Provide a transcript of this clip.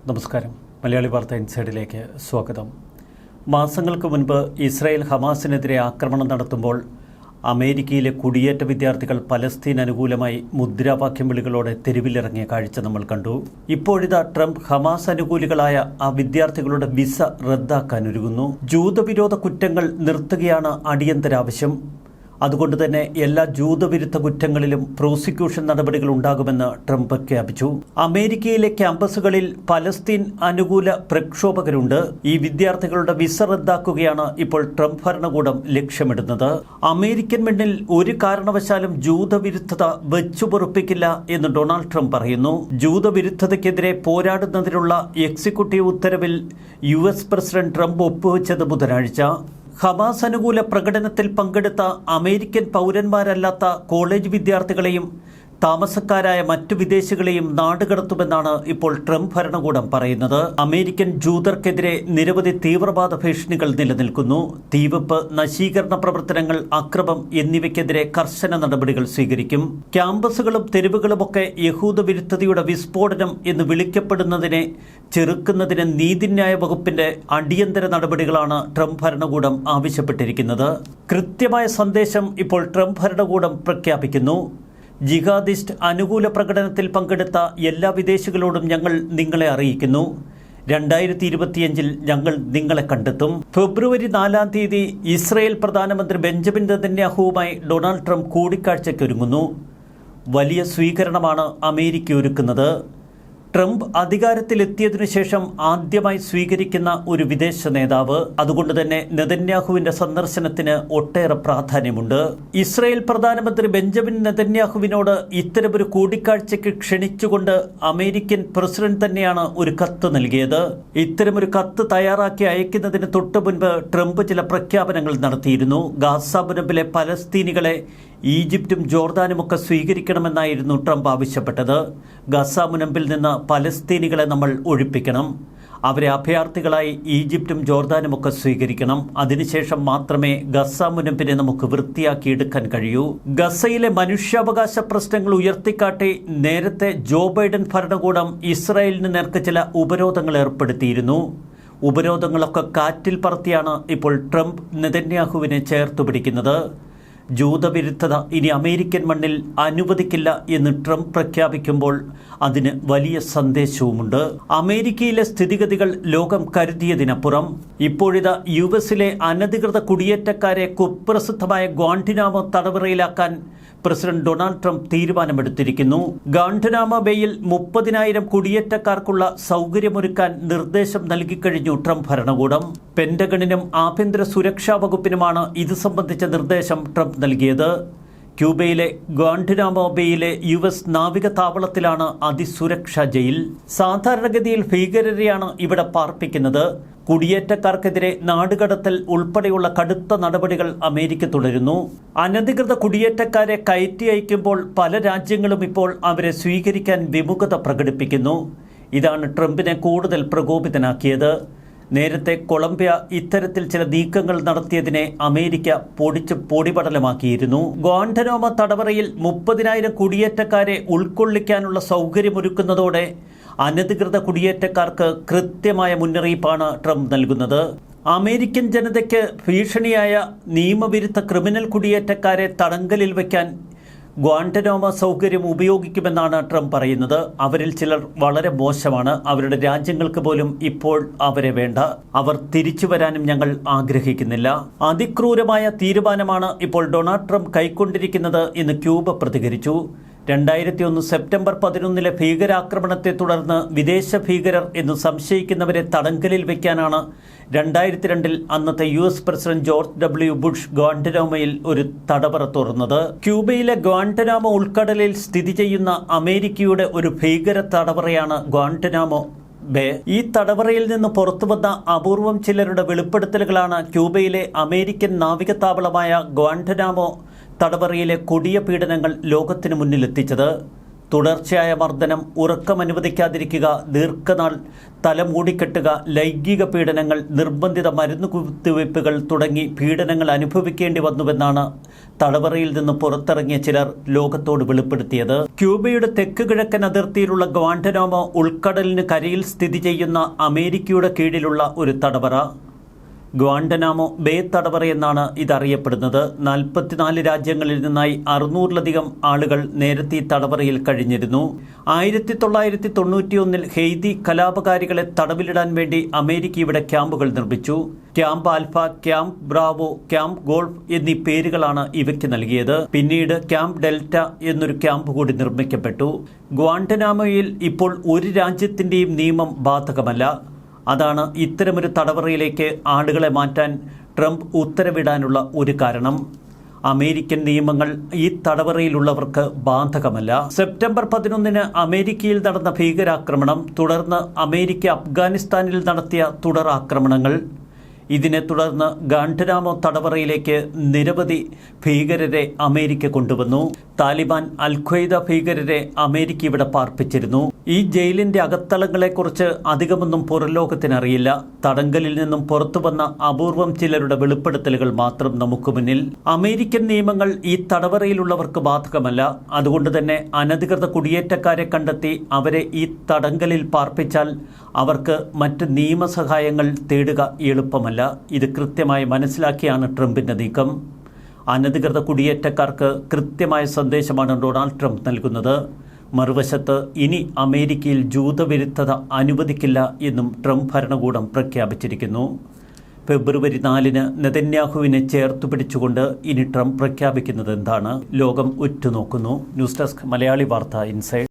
നമസ്കാരം. മലയാളി വാർത്ത ഇൻസൈഡിലേക്ക് സ്വാഗതം. മാസങ്ങൾക്ക് മുൻപ് ഇസ്രായേൽ ഹമാസിനെതിരെ ആക്രമണം നടത്തുമ്പോൾ അമേരിക്കയിലെ കുടിയേറ്റ വിദ്യാർത്ഥികൾ പലസ്തീൻ അനുകൂലമായി മുദ്രാവാക്യം വിളികളോടെ തെരുവിലിറങ്ങിയ കാഴ്ച നമ്മൾ കണ്ടു. ഇപ്പോഴിതാ ട്രംപ് ഹമാസ് അനുകൂലികളായ ആ വിദ്യാർത്ഥികളുടെ വിസ റദ്ദാക്കാനൊരുങ്ങുന്നു. ജൂതവിരോധ കുറ്റങ്ങൾ നിർത്തുകയാണ് അടിയന്തരാവശ്യം. അതുകൊണ്ട് തന്നെ എല്ലാ ജൂതവിരുദ്ധ കുറ്റങ്ങളിലും പ്രോസിക്യൂഷൻ നടപടികൾ ഉണ്ടാകുമെന്ന് ട്രംപ് പ്രഖ്യാപിച്ചു. അമേരിക്കയിലെ ക്യാമ്പസുകളിൽ പലസ്തീൻ അനുകൂല പ്രക്ഷോഭകരുണ്ട്. ഈ വിദ്യാർത്ഥികളുടെ വിസ റദ്ദാക്കുകയാണ് ഇപ്പോൾ ട്രംപ് ഭരണകൂടം ലക്ഷ്യമിടുന്നത്. അമേരിക്കൻ മണ്ണിൽ ഒരു കാരണവശാലും ജൂതവിരുദ്ധത വെച്ചുപൊറുപ്പിക്കില്ല എന്ന് ഡൊണാൾഡ് ട്രംപ് പറയുന്നു. ജൂതവിരുദ്ധതയ്ക്കെതിരെ പോരാടുന്നതിനുള്ള എക്സിക്യൂട്ടീവ് ഉത്തരവിൽ US പ്രസിഡന്റ് ട്രംപ് ഒപ്പുവെച്ചത് ബുധനാഴ്ച. ഹമാസ് അനുകൂല പ്രകടനത്തിൽ പങ്കെടുത്ത അമേരിക്കൻ പൗരന്മാരല്ലാത്ത കോളേജ് വിദ്യാർത്ഥികളെയും താമസക്കാരായ മറ്റു വിദേശികളെയും നാടുകടത്തുമെന്നാണ് ഇപ്പോൾ ട്രംപ് ഭരണകൂടം പറയുന്നത്. അമേരിക്കൻ ജൂതർക്കെതിരെ നിരവധി തീവ്രവാദ ഭീഷണികൾ നിലനിൽക്കുന്നു. തീവെപ്പ്, നശീകരണ പ്രവർത്തനങ്ങൾ, അക്രമം എന്നിവയ്ക്കെതിരെ കർശന നടപടികൾ സ്വീകരിക്കും. ക്യാമ്പസുകളും തെരുവുകളുമൊക്കെ യഹൂദ വിരുദ്ധതയുടെ വിസ്ഫോടനം എന്ന് വിളിക്കപ്പെടുന്നതിനെ ചെറുക്കുന്നതിന് നീതിന്യായ വകുപ്പിന്റെ അടിയന്തര നടപടികളാണ് ട്രംപ് ഭരണകൂടം ആവശ്യപ്പെട്ടിരിക്കുന്നത്. കൃത്യമായ സന്ദേശം ഇപ്പോൾ ട്രംപ് ഭരണകൂടം പ്രഖ്യാപിക്കുന്നു. ജിഹാദിസ്റ്റ് അനുകൂല പ്രകടനത്തിൽ പങ്കെടുത്ത എല്ലാ വിദേശികളോടും ഞങ്ങൾ നിങ്ങളെ അറിയിക്കുന്നു. 2025 ഞങ്ങൾ നിങ്ങളെ കണ്ടെത്തും. ഫെബ്രുവരി 4 ഇസ്രായേൽ പ്രധാനമന്ത്രി ബെഞ്ചമിൻ നെതന്യാഹുവുമായി ഡൊണാൾഡ് ട്രംപ് കൂടിക്കാഴ്ചയ്ക്കൊരുങ്ങുന്നു. വലിയ സ്വീകരണമാണ് അമേരിക്ക ഒരുക്കുന്നത്. ട്രംപ് അധികാരത്തിലെത്തിയതിനു ശേഷം ആദ്യമായി സ്വീകരിക്കുന്ന ഒരു വിദേശ നേതാവ്. അതുകൊണ്ട് തന്നെ നെതന്യാഹുവിന്റെ സന്ദർശനത്തിന് ഒട്ടേറെ പ്രാധാന്യമുണ്ട്. ഇസ്രായേൽ പ്രധാനമന്ത്രി ബെഞ്ചമിൻ നെതന്യാഹുവിനോട് ഇത്തരമൊരു കൂടിക്കാഴ്ചയ്ക്ക് ക്ഷണിച്ചുകൊണ്ട് അമേരിക്കൻ പ്രസിഡന്റ് തന്നെയാണ് ഒരു കത്ത് നൽകിയത്. ഇത്തരമൊരു കത്ത് തയ്യാറാക്കി അയക്കുന്നതിന് തൊട്ടു മുൻപ് ട്രംപ് ചില പ്രഖ്യാപനങ്ങൾ നടത്തിയിരുന്നു. ഗാസ മുനമ്പിലെ പലസ്തീനികളെ ഈജിപ്തും ജോർദാനുമൊക്കെ സ്വീകരിക്കണമെന്നായിരുന്നു ട്രംപ് ആവശ്യപ്പെട്ടത്. ഗസ മുനമ്പിൽ നിന്ന് പലസ്തീനികളെ നമ്മൾ ഒഴിപ്പിക്കണം. അവരെ അഭയാർത്ഥികളായി ഈജിപ്തും ജോർദാനുമൊക്കെ സ്വീകരിക്കണം. അതിനുശേഷം മാത്രമേ ഗസ മുനമ്പിനെ നമുക്ക് വൃത്തിയാക്കിയെടുക്കാൻ കഴിയൂ. ഗസയിലെ മനുഷ്യാവകാശ പ്രശ്നങ്ങൾ ഉയർത്തിക്കാട്ടി നേരത്തെ ജോ ബൈഡൻ ഭരണകൂടം ഇസ്രായേലിന് നേർക്ക് ചില ഉപരോധങ്ങൾ ഏർപ്പെടുത്തിയിരുന്നു. ഉപരോധങ്ങളൊക്കെ കാറ്റിൽ പറത്തിയാണ് ഇപ്പോൾ ട്രംപ് നെതന്യാഹുവിനെ ചേർത്തു പിടിക്കുന്നത്. ജൂതവിരുദ്ധത ഇനി അമേരിക്കൻ മണ്ണിൽ അനുവദിക്കില്ല എന്ന് ട്രംപ് പ്രഖ്യാപിക്കുമ്പോൾ അതിന് വലിയ സന്ദേശവുമുണ്ട്. അമേരിക്കയിലെ സ്ഥിതിഗതികൾ ലോകം കരുതിയതിനപ്പുറം. ഇപ്പോഴിതാ US അനധികൃത കുടിയേറ്റക്കാരെ കുപ്രസിദ്ധമായ ഗ്വാണ്ടനാമോ തടവറയിലാക്കാൻ പ്രസിഡന്റ് ഡൊണാൾഡ് ട്രംപ് തീരുമാനമെടുത്തിരിക്കുന്നു. ഗ്വാണ്ടനാമോ ബേയിൽ 30,000 കുടിയേറ്റക്കാർക്കുള്ള സൗകര്യമൊരുക്കാൻ നിർദ്ദേശം നൽകിക്കഴിഞ്ഞു ട്രംപ് ഭരണകൂടം. പെന്റഗണിനും ആഭ്യന്തര സുരക്ഷാ വകുപ്പിനുമാണ് ഇത് സംബന്ധിച്ച നിർദ്ദേശം ട്രംപ് നൽകിയത്. ക്യൂബയിലെ ഗ്വാണ്ടനാമോ ബേയിലെ US നാവിക താവളത്തിലാണ് അതിസുരക്ഷാ ജയിൽ. സാധാരണഗതിയിൽ ഭീകരരെയാണ് ഇവിടെ പാർപ്പിക്കുന്നത്. കുടിയേറ്റക്കാർക്കെതിരെ നാടുകടത്തൽ ഉൾപ്പെടെയുള്ള കടുത്ത നടപടികൾ അമേരിക്ക തുടരുന്നു. അനധികൃത കുടിയേറ്റക്കാരെ കയറ്റി അയക്കുമ്പോൾ പല രാജ്യങ്ങളും ഇപ്പോൾ അവരെ സ്വീകരിക്കാൻ വിമുഖത പ്രകടിപ്പിക്കുന്നു. ഇതാണ് ട്രംപിനെ കൂടുതൽ പ്രകോപിതനാക്കിയത്. നേരത്തെ കൊളംബിയ ഇത്തരത്തിൽ ചില നീക്കങ്ങൾ നടത്തിയതിനെ അമേരിക്ക പൊടിപടലമാക്കിയിരുന്നു. ഗ്വാണ്ടനാമോ തടവറയിൽ 30,000 കുടിയേറ്റക്കാരെ ഉൾക്കൊള്ളിക്കാനുള്ള സൗകര്യമൊരുക്കുന്നതോടെ അനധികൃത കുടിയേറ്റക്കാർക്ക് കൃത്യമായ മുന്നറിയിപ്പാണ് ട്രംപ് നൽകുന്നത്. അമേരിക്കൻ ജനതയ്ക്ക് ഭീഷണിയായ നിയമവിരുദ്ധ ക്രിമിനൽ കുടിയേറ്റക്കാരെ തടങ്കലിൽ വയ്ക്കാൻ ഗ്വാണ്ടനാമോ സൗകര്യം ഉപയോഗിക്കുമെന്നാണ് ട്രംപ് പറയുന്നത്. അവരിൽ ചിലർ വളരെ മോശമാണ്. അവരുടെ രാജ്യങ്ങൾക്ക് പോലും ഇപ്പോൾ അവരെ വേണ്ട. അവർ തിരിച്ചു വരാനും ഞങ്ങൾ ആഗ്രഹിക്കുന്നില്ല. അതിക്രൂരമായ തീരുമാനമാണ് ഇപ്പോൾ ഡൊണാൾഡ് ട്രംപ് കൈക്കൊണ്ടിരിക്കുന്നത് എന്ന് ക്യൂബ പ്രതികരിച്ചു. 2001 സെപ്റ്റംബർ 11 ഭീകരാക്രമണത്തെ തുടർന്ന് വിദേശ ഭീകരർ എന്ന് സംശയിക്കുന്നവരെ തടങ്കലിൽ വയ്ക്കാനാണ് 2002 അന്നത്തെ US president George W. Bush ഗ്വാണ്ടനാമോയിൽ ഒരു തടവറ തുറന്നത്. ക്യൂബയിലെ ഗ്വാണ്ടനാമോ ഉൾക്കടലിൽ സ്ഥിതി ചെയ്യുന്ന അമേരിക്കയുടെ ഒരു ഭീകര തടവറയാണ് ഗ്വാണ്ടനാമോ ബേ. ഈ തടവറയിൽ നിന്ന് പുറത്തുവന്ന അപൂർവം ചിലരുടെ വെളിപ്പെടുത്തലുകളാണ് ക്യൂബയിലെ അമേരിക്കൻ നാവികത്താവളമായ ഗ്വാണ്ടനാമോ തടവറയിലെ കൊടിയ പീഡനങ്ങൾ ലോകത്തിന് മുന്നിലെത്തിച്ചത്. തുടർച്ചയായ മർദ്ദനം, ഉറക്കം അനുവദിക്കാതിരിക്കുക, ദീർഘനാൾ തല മൂടിക്കെട്ടുക, ലൈംഗിക പീഡനങ്ങൾ, നിർബന്ധിത മരുന്ന് കുത്തിവയ്പ്പുകൾ തുടങ്ങി പീഡനങ്ങൾ അനുഭവിക്കേണ്ടി വന്നുവെന്നാണ് തടവറയിൽ നിന്ന് പുറത്തിറങ്ങിയ ചിലർ ലോകത്തോട് വെളിപ്പെടുത്തിയത്. ക്യൂബയുടെ തെക്ക് കിഴക്കൻ അതിർത്തിയിലുള്ള ഗ്വാണ്ടനാമോ ഉൾക്കടലിന് കരയിൽ സ്ഥിതി ചെയ്യുന്ന അമേരിക്കയുടെ കീഴിലുള്ള ഒരു തടവറ. ഗ്വാണ്ടനാമോ ബേ തടവറ എന്നാണ് ഇതറിയപ്പെടുന്നത്. 44 രാജ്യങ്ങളിൽ നിന്നായി 600-ലധികം ആളുകൾ നേരത്തെ ഈ തടവറയിൽ കഴിഞ്ഞിരുന്നു. 1991 ഹെയ്തി കലാപകാരികളെ തടവിലിടാൻ വേണ്ടി അമേരിക്ക ഇവിടെ ക്യാമ്പുകൾ നിർമ്മിച്ചു. Camp alpha, camp Bravo, camp golf എന്നീ പേരുകളാണ് ഇവയ്ക്ക് നൽകിയത്. പിന്നീട് ക്യാമ്പ് ഡെൽറ്റ എന്നൊരു ക്യാമ്പ് കൂടി നിർമ്മിക്കപ്പെട്ടു. ഗ്വാണ്ടനാമോയിൽ ഇപ്പോൾ ഒരു രാജ്യത്തിൻ്റെയും നിയമം ബാധകമല്ല. അതാണ് ഇത്തരമൊരു തടവറയിലേക്ക് ആളുകളെ മാറ്റാൻ ട്രംപ് ഉത്തരവിടാനുള്ള ഒരു കാരണം. അമേരിക്കൻ നിയമങ്ങൾ ഈ തടവറയിലുള്ളവർക്ക് ബാധകമല്ല. സെപ്റ്റംബർ 11 അമേരിക്കയിൽ നടന്ന ഭീകരാക്രമണം, തുടർന്ന് അമേരിക്ക അഫ്ഗാനിസ്ഥാനിൽ നടത്തിയ തുടർ ആക്രമണങ്ങൾ, ഇതിനെ തുടർന്ന് ഗാണ്ടനാമോ തടവറയിലേക്ക് നിരവധി ഭീകരരെ അമേരിക്ക കൊണ്ടുവന്നു. താലിബാൻ, അൽ-ഖ്വയ്ദ ഭീകരരെ അമേരിക്ക ഇവിടെ പാർപ്പിച്ചിരുന്നു. ഈ ജയിലിന്റെ അകത്തളങ്ങളെക്കുറിച്ച് അധികമൊന്നും പുറംലോകത്തിനറിയില്ല. തടങ്കലിൽ നിന്നും പുറത്തു വന്ന അപൂർവം ചിലരുടെ വെളിപ്പെടുത്തലുകൾ മാത്രം നമുക്ക് മുന്നിൽ. അമേരിക്കൻ നിയമങ്ങൾ ഈ തടവറയിലുള്ളവർക്ക് ബാധകമല്ല. അതുകൊണ്ട് തന്നെ അനധികൃത കുടിയേറ്റക്കാരെ കണ്ടെത്തി അവരെ ഈ തടങ്കലിൽ പാർപ്പിച്ചാൽ അവർക്ക് മറ്റ് നിയമസഹായങ്ങൾ തേടുക എളുപ്പമല്ല. ഇത് കൃത്യമായി മനസ്സിലാക്കിയാണ് ട്രംപിന്റെ നീക്കം. അനധികൃത കുടിയേറ്റക്കാർക്ക് കൃത്യമായ സന്ദേശമാണ് ഡൊണാൾഡ് ട്രംപ് നൽകുന്നത്. മറുവശത്ത് ഇനി അമേരിക്കയിൽ ജൂതവിരുദ്ധത അനുവദിക്കില്ല എന്നും ട്രംപ് ഭരണകൂടം പ്രഖ്യാപിച്ചിരിക്കുന്നു. ഫെബ്രുവരി 4 നെതന്യാഹുവിനെ ചേർത്തു പിടിച്ചുകൊണ്ട് ഇനി ട്രംപ് പ്രഖ്യാപിക്കുന്നത് എന്താണ്? ലോകം ഉറ്റുനോക്കുന്നു. ന്യൂസ് ഡെസ്ക് മലയാളി വാർത്ത ഇൻസൈഡ്.